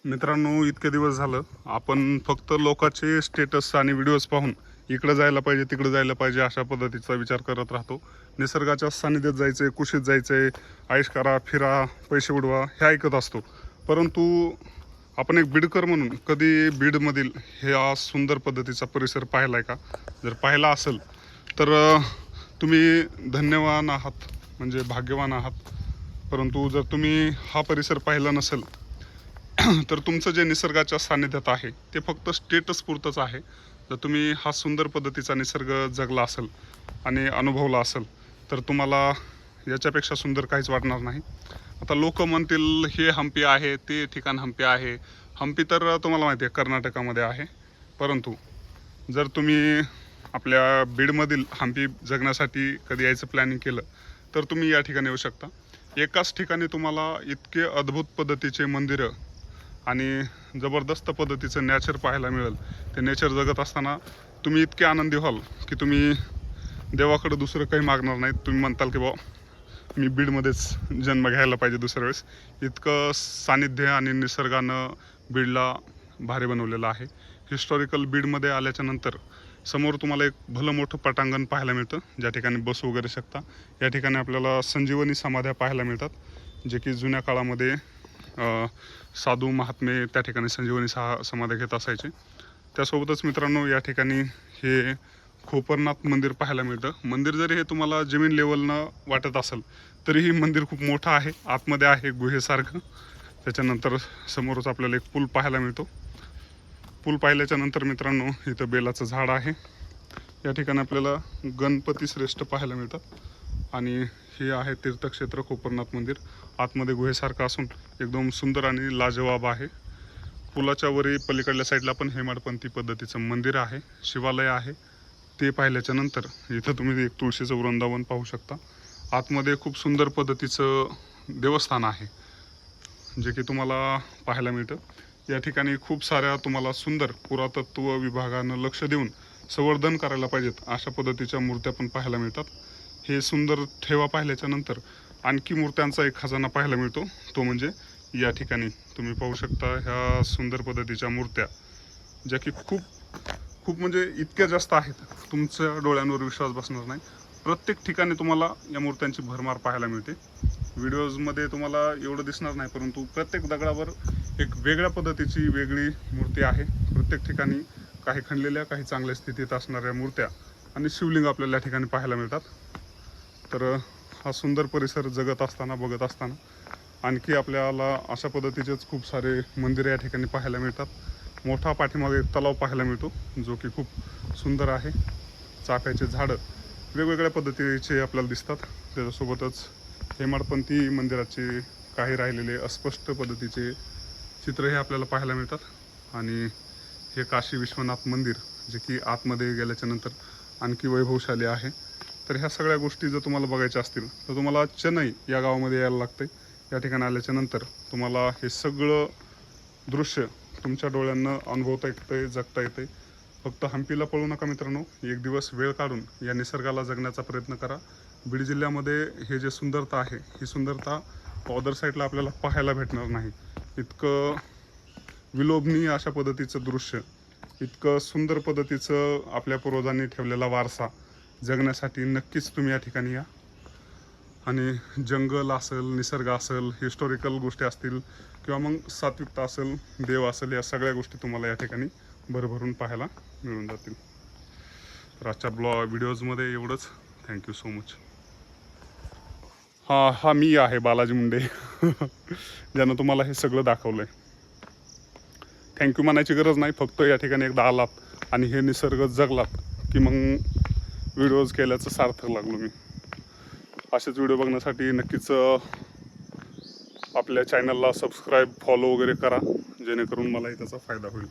मित्रांनो, इतके दिवस झालं आपण फक्त लोकांचे स्टेटस आणि व्हिडिओज पाहून इकडे जायला पाहिजे तिकडे जायला पाहिजे अशा पद्धतीचा विचार करत राहतो. निसर्गाच्या सानिध्यात जायचंय, कुशीत जायचंय, ऐश करा, फिरा, पैसे उडवा हे ऐकत असतो. परंतु आपण एक बीडकर म्हणून कधी बीडमधील हा सुंदर पद्धतीचा परिसर पाहिला आहे का? जर पाहिला असेल तर तुम्ही धन्यवान आहात, म्हणजे भाग्यवान आहात. परंतु जर तुम्ही हा परिसर पाहिला नसेल तर तुमचं जे निसर्गाच्या सानिध्यात आहे ते फक्त स्टेटस पुरतंच आहे. जर तुम्ही हा सुंदर पद्धतीचा निसर्ग जगला असेल आणि अनुभवला असेल तर तुम्हाला याच्यापेक्षा सुंदर काहीच वाटणार नाही. आता लोक म्हणतील हे हम्पी आहे, ते ठिकाण हम्पी आहे. हम्पी तर तुम्हाला माहिती आहे कर्नाटकामध्ये आहे. परंतु जर तुम्ही आपल्या बीडमधील हम्पी जगण्यासाठी कधी यायचं प्लॅनिंग केलं तर तुम्ही या ठिकाणी येऊ शकता. एकाच ठिकाणी तुम्हाला इतके अद्भुत पद्धतीचे मंदिरं आणि जबरदस्त पद्धतीचं नॅचर पाहायला मिळेल. ते नेचर जगत असताना तुम्ही इतके आनंदी व्हाल की तुम्ही देवाकडे दुसरं काही मागणार नाहीत. तुम्ही म्हणताल की मी बीडमध्येच जन्म घ्यायला पाहिजे दुसऱ्या वेळेस. इतकं सानिध्य आणि निसर्गानं बीडला भारी बनवलेलं आहे. हिस्टॉरिकल बीडमध्ये आल्याच्या नंतर समोर तुम्हाला एक भलं मोठं पटांगण पाहायला मिळतं, ज्या ठिकाणी बसू वगैरे शकता. या ठिकाणी आपल्याला संजीवनी समाध्या पाहायला मिळतात, जे की जुन्या काळामध्ये साधू महात्मे त्या ठिकाणी संजीवनी समाध्या घेत असायचे. त्यासोबतच मित्रांनो, या ठिकाणी हे खोपरनाथ मंदिर पाहायला मिळतं. मंदिर जरी हे तुम्हाला जमीन लेवलनं वाटत असेल तरीही मंदिर खूप मोठं आहे, आतमध्ये आहे गुहेसारखं. त्याच्यानंतर समोरच आपल्याला एक पूल पाहायला मिळतो. पूल पाहिल्याच्या नंतर मित्रांनो, इथं बेलाचं झाड आहे. या ठिकाणी आपल्याला गणपती श्रेष्ठ पाहायला मिळतात आणि हे आहे तीर्थक्षेत्र खोपरनाथ मंदिर. आतमध्ये गुहेसारखं असून एकदम सुंदर आणि लाजवाब आहे. पुलाच्या वरी पलीकडल्या साईडला पण हेमाडपंथी पद्धतीचं मंदिर आहे, शिवालय आहे. ते पाहिल्याच्या नंतर इथं तुम्ही एक तुळशीचं वृंदावन पाहू शकता. आतमध्ये खूप सुंदर पद्धतीचं देवस्थान आहे, जे की तुम्हाला पाहायला मिळतं. या ठिकाणी खूप साऱ्या तुम्हाला सुंदर पुरातत्व विभागानं लक्ष देऊन संवर्धन करायला पाहिजेत अशा पद्धतीच्या मूर्त्या पण पाहायला मिळतात. हे सुंदर ठेवा पाहिल्याच्या नंतर आणखी मूर्त्यांचा एक खजाना पाहायला मिळतो. तो म्हणजे या ठिकाणी तुम्ही पाहू शकता ह्या सुंदर पद्धतीच्या मूर्त्या, ज्या की खूप खूप म्हणजे इतक्या जास्त आहेत, तुमच्या डोळ्यांवर विश्वास बसणार नाही. प्रत्येक ठिकाणी तुम्हाला या मूर्त्यांची भरमार पाहायला मिळते. व्हिडिओजमध्ये तुम्हाला एवढं दिसणार नाही, परंतु प्रत्येक दगडावर एक वेगळ्या पद्धतीची वेगळी मूर्ती आहे. प्रत्येक ठिकाणी काही खणलेल्या, काही चांगल्या स्थितीत असणाऱ्या मूर्त्या आणि शिवलिंग आपल्याला या ठिकाणी पाहायला मिळतात. तर हा सुंदर परिसर जगत असताना, बघत असताना आणखी आपल्याला अशा पद्धतीचेच खूप सारे मंदिरे या ठिकाणी पाहायला मिळतात. मोठा पाठीमागे एक तलाव पाहायला मिळतो, जो की खूप सुंदर आहे. चाफ्याचे झाडं वेगवेगळ्या पद्धतीचे आपल्याला दिसतात. त्याच्यासोबतच हेमाडपंथी मंदिराचे काही राहिलेले अस्पष्ट पद्धतीचे चित्र हे आपल्याला पाहायला मिळतात. आणि हे काशी विश्वनाथ मंदिर, जे की आतमध्ये गेल्याच्या नंतर आणखी वैभवशाली आहे. तर ह्या सगळ्या गोष्टी जर तुम्हाला बघायच्या असतील तर तुम्हाला चेन्नई या गावामध्ये यायला लागते. या ठिकाणी आल्याच्या नंतर तुम्हाला हे सगळं दृश्य तुमच्या डोळ्यांना अनुभवता येतं, जगता येते. फक्त हम्पीला पळू नका मित्रांनो, एक दिवस वेळ काढून या निसर्गाला जगण्याचा प्रयत्न करा. बीड जिल्ह्यामध्ये हे जे सुंदरता आहे, ही सुंदरता अदर साईडला आपल्याला पाहायला भेटणार नाही. इतकं विलोभनीय अशा पद्धतीचं दृश्य, इतकं सुंदर पद्धतीचं आपल्या पूर्वजांनी ठेवलेला वारसा जगण्यासाठी नक्कीच तुम्ही या ठिकाणी या. आणि जंगल असेल, निसर्ग असेल, हिस्टॉरिकल गोष्टी असतील किंवा मग सात्विकता असेल, देव असेल, या सगळ्या गोष्टी तुम्हाला या ठिकाणी भरभरून पाहायला मिळून जातील. तर आजच्या व्हिडिओजमध्ये एवढंच. Thank you so much. हा मी आहे बालाजी मुंडे, ज्यानं तुम्हाला हे सगळं दाखवलं आहे. थँक्यू म्हणायची गरज नाही, फक्त या ठिकाणी एकदा आलात आणि हे निसर्ग जगलात की मग व्हिडिओज केल्याचं सार्थक लागलो मी. असेच व्हिडिओ बघण्यासाठी नक्कीच आपल्या चॅनलला सबस्क्राईब, फॉलो वगैरे करा, जेणेकरून मलाही त्याचा फायदा होईल.